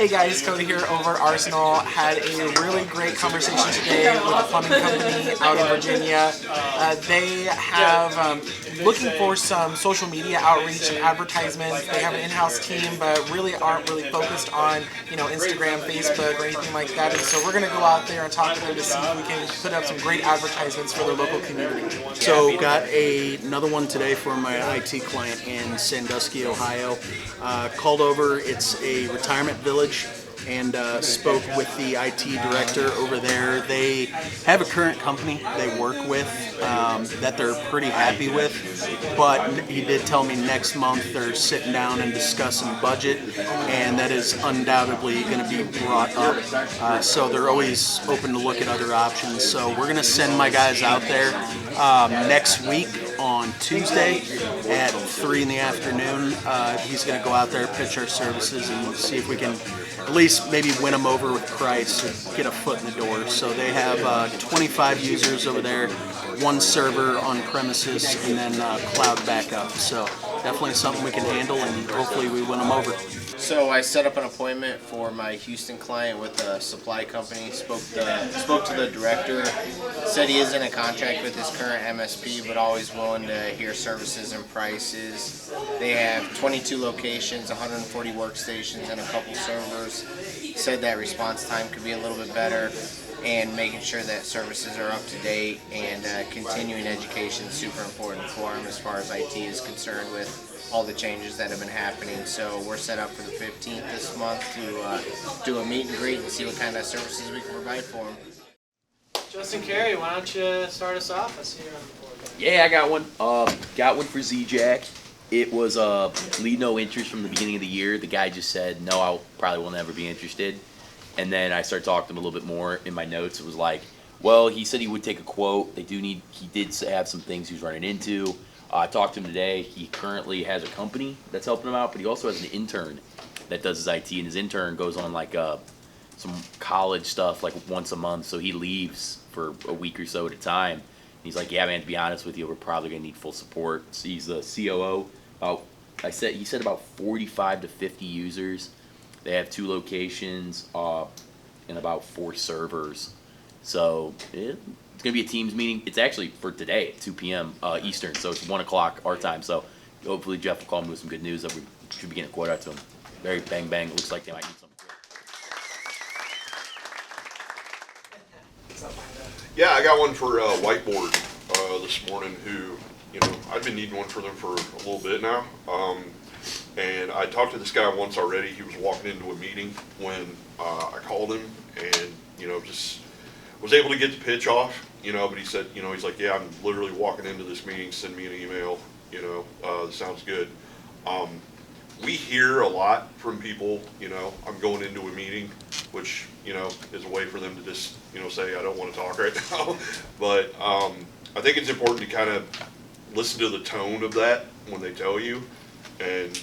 Hey guys, Kota here over at Arsenal. Had a really great conversation today with a plumbing company out in Virginia. They have looking for some social media outreach and advertisements. They have an in-house team, but really aren't really focused on Instagram, Facebook, or anything like that. And so we're going to go out there and talk to them to see if we can put up some great advertisements for their local community. So got another one today for my IT client in Sandusky, Ohio. Called over. It's a retirement village, and spoke with the IT director over there. They have a current company they work with that they're pretty happy with, but he did tell me next month they're sitting down and discussing budget, and that is undoubtedly going to be brought up. So they're always open to look at other options. So we're going to send my guys out there next week on Tuesday at 3 in the afternoon. He's going to go out there, pitch our services, and see if we can at least maybe win them over with price or get a foot in the door. So they have 25 users over there, one server on premises, and then cloud backup. So definitely something we can handle, and hopefully we win them over. So I set up an appointment for my Houston client with a supply company. Spoke to the director. Said he is in a contract with his current MSP, but always willing to hear services and prices. They have 22 locations, 140 workstations, and a couple servers. Said that response time could be a little bit better, and making sure that services are up to date, and continuing education is super important for him as far as IT is concerned with all the changes that have been happening. So we're set up for the 15th this month to do a meet and greet and see what kind of services we can provide for them. Justin Carey, why don't you start us off? I see you're on the board. Yeah, I got one. Got one for Z-Jack. It was lead no interest from the beginning of the year. The guy just said, no, I probably will never be interested. And then I started talking to him a little bit more. In my notes, it was like, well, he said he would take a quote. He did have some things he was running into. I talked to him today. He currently has a company that's helping him out, but he also has an intern that does his IT, and his intern goes on like some college stuff like once a month, so he leaves for a week or so at a time. And he's like, yeah, man, to be honest with you, we're probably going to need full support. So he's the COO. He said about 45 to 50 users. They have 2 locations and about 4 servers. So it's going to be a Teams meeting. It's actually for today at 2 p.m. Eastern, so it's 1 o'clock our time. So hopefully Jeff will call me with some good news that we should be getting a quote out to him. Very bang bang. It looks like they might need something. Yeah, I got one for Whiteboard this morning. Who, I've been needing one for them for a little bit now. And I talked to this guy once already. He was walking into a meeting when I called him, and just was able to get the pitch off. But he said, he's like, yeah, I'm literally walking into this meeting. Send me an email. This sounds good. We hear a lot from people, I'm going into a meeting, which, is a way for them to just, say, I don't want to talk right now. But I think it's important to kind of listen to the tone of that when they tell you. And,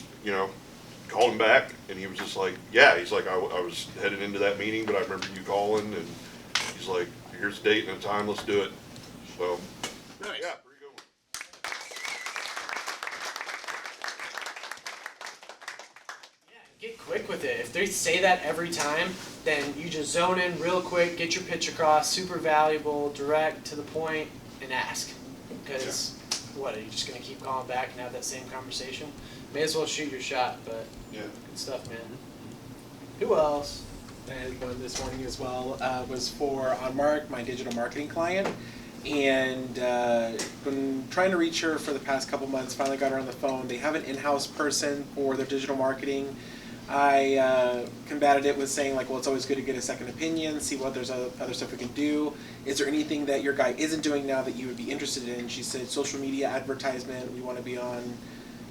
called him back, and he was just like, yeah, he's like, I was headed into that meeting, but I remember you calling, and he's like, here's a date and a time, let's do it. So, Nice. Yeah, pretty good one. Get quick with it. If they say that every time, then you just zone in real quick, get your pitch across, super valuable, direct, to the point, and ask. Because, what, are you just going to keep calling back and have that same conversation? May as well shoot your shot, but Yeah. good stuff, man. Who else? I had one this morning as well. Was for OnMark, my digital marketing client, and been trying to reach her for the past couple months. Finally got her on the phone. They have an in-house person for their digital marketing. I combated it with saying like, well, it's always good to get a second opinion, see what there's other stuff we can do. Is there anything that your guy isn't doing now that you would be interested in? She said social media advertisement. We want to be on,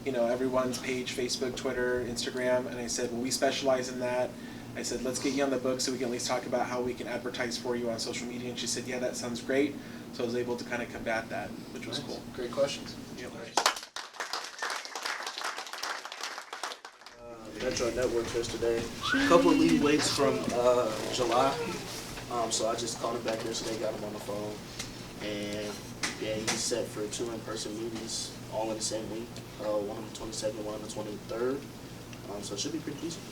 everyone's page, Facebook, Twitter, Instagram. And I said, well, we specialize in that. I said, let's get you on the book so we can at least talk about how we can advertise for you on social media. And she said, yeah, that sounds great. So I was able to kind of combat that, which was cool. Great questions. Yep. Metro Networks yesterday. A couple of lead weights from July. So I just called him back yesterday, got him on the phone. And yeah, he's set for 2 in-person meetings all in the same week. One on the 22nd, one on the 23rd. So it should be pretty decent.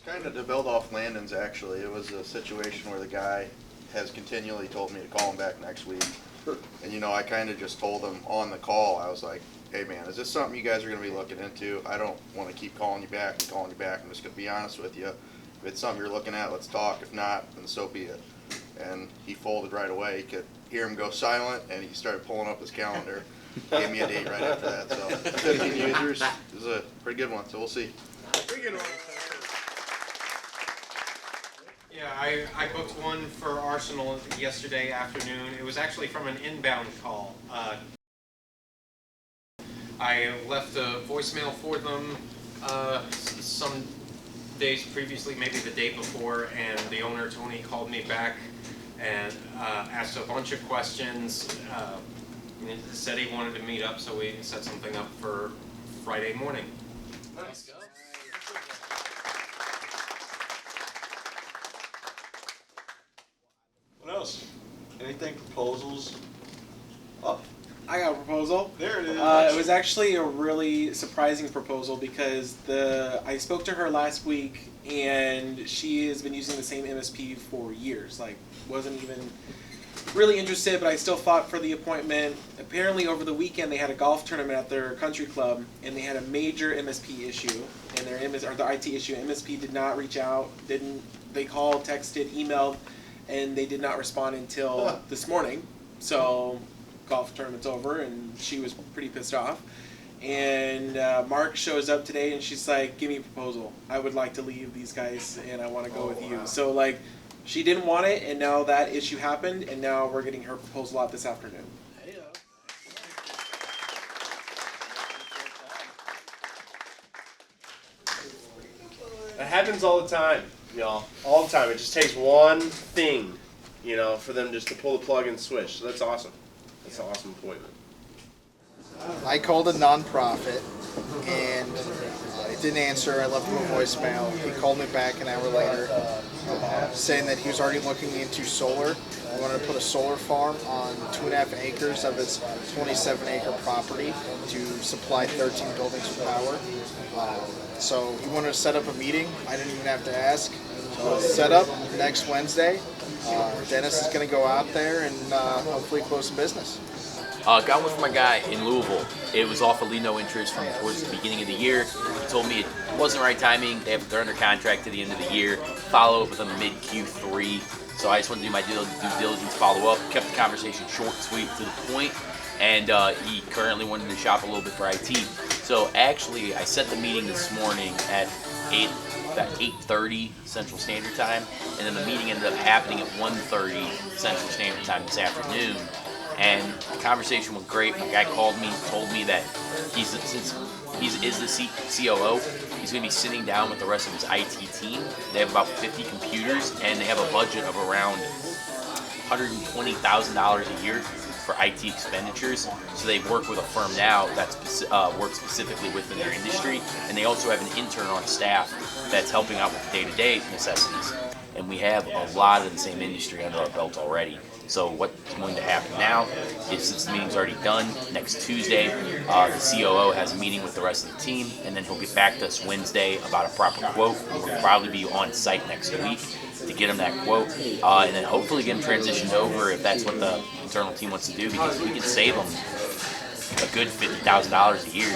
Kind of to build off Landon's, actually, it was a situation where the guy has continually told me to call him back next week. And, you know, I kind of just told him on the call, I was like, hey, man, is this something you guys are going to be looking into? I don't want to keep calling you back and calling you back. I'm just going to be honest with you. If it's something you're looking at, let's talk. If not, then so be it. And he folded right away. You could hear him go silent, and he started pulling up his calendar. Gave me a date right after that. So 15 users is a pretty good one, so we'll see. Pretty good one. Yeah, I booked one for Arsenal yesterday afternoon. It was actually from an inbound call. I left a voicemail for them some days previously, maybe the day before, and the owner, Tony, called me back and asked a bunch of questions. Said he wanted to meet up, so we set something up for Friday morning. Nice. What else? Anything proposals? Up. I got a proposal. There it is. It was actually a really surprising proposal because I spoke to her last week and she has been using the same MSP for years. Like, wasn't even really interested, but I still fought for the appointment. Apparently, over the weekend they had a golf tournament at their country club and they had a major MSP issue and their IT issue. MSP did not reach out. They called, texted, emailed, and they did not respond until this morning. So golf tournament's over and she was pretty pissed off. And Mark shows up today and she's like, give me a proposal. I would like to leave these guys and I want to go with you. So like, she didn't want it and now that issue happened and now we're getting her proposal out this afternoon. That happens all the time, y'all. All the time. It just takes one thing, you know, for them just to pull the plug and switch. So that's awesome. That's an awesome appointment. I called a nonprofit and it didn't answer. I left him a voicemail. He called me back an hour later saying that he was already looking into solar. He wanted to put a solar farm on 2.5 acres of his 27-acre property to supply 13 buildings with power. So he wanted to set up a meeting. I didn't even have to ask. So it's set up next Wednesday. Dennis is going to go out there and hopefully close some business. Got one from my guy in Louisville. It was off of lead no interest from towards the beginning of the year. He told me it wasn't the right timing. They're under contract to the end of the year. Follow up with them mid Q3. So I just wanted to do my due diligence follow up. Kept the conversation short, sweet, to the point. And he currently wanted to shop a little bit for IT. So actually, I set the meeting this morning at 8:30 Central Standard Time, and then the meeting ended up happening at 1:30 Central Standard Time this afternoon. And the conversation went great. My guy called me, told me that since he is the COO, he's going to be sitting down with the rest of his IT team. They have about 50 computers, and they have a budget of around $120,000 a year for IT expenditures. So they work with a firm now that works specifically within their industry, and they also have an intern on staff that's helping out with day-to-day necessities. And we have a lot of the same industry under our belt already. So what's going to happen now is, since the meeting's already done, next Tuesday, the COO has a meeting with the rest of the team, and then he'll get back to us Wednesday about a proper quote. We'll probably be on site next week to get him that quote, and then hopefully get him transitioned over if that's what the internal team wants to do, because we can save them a good $50,000 a year.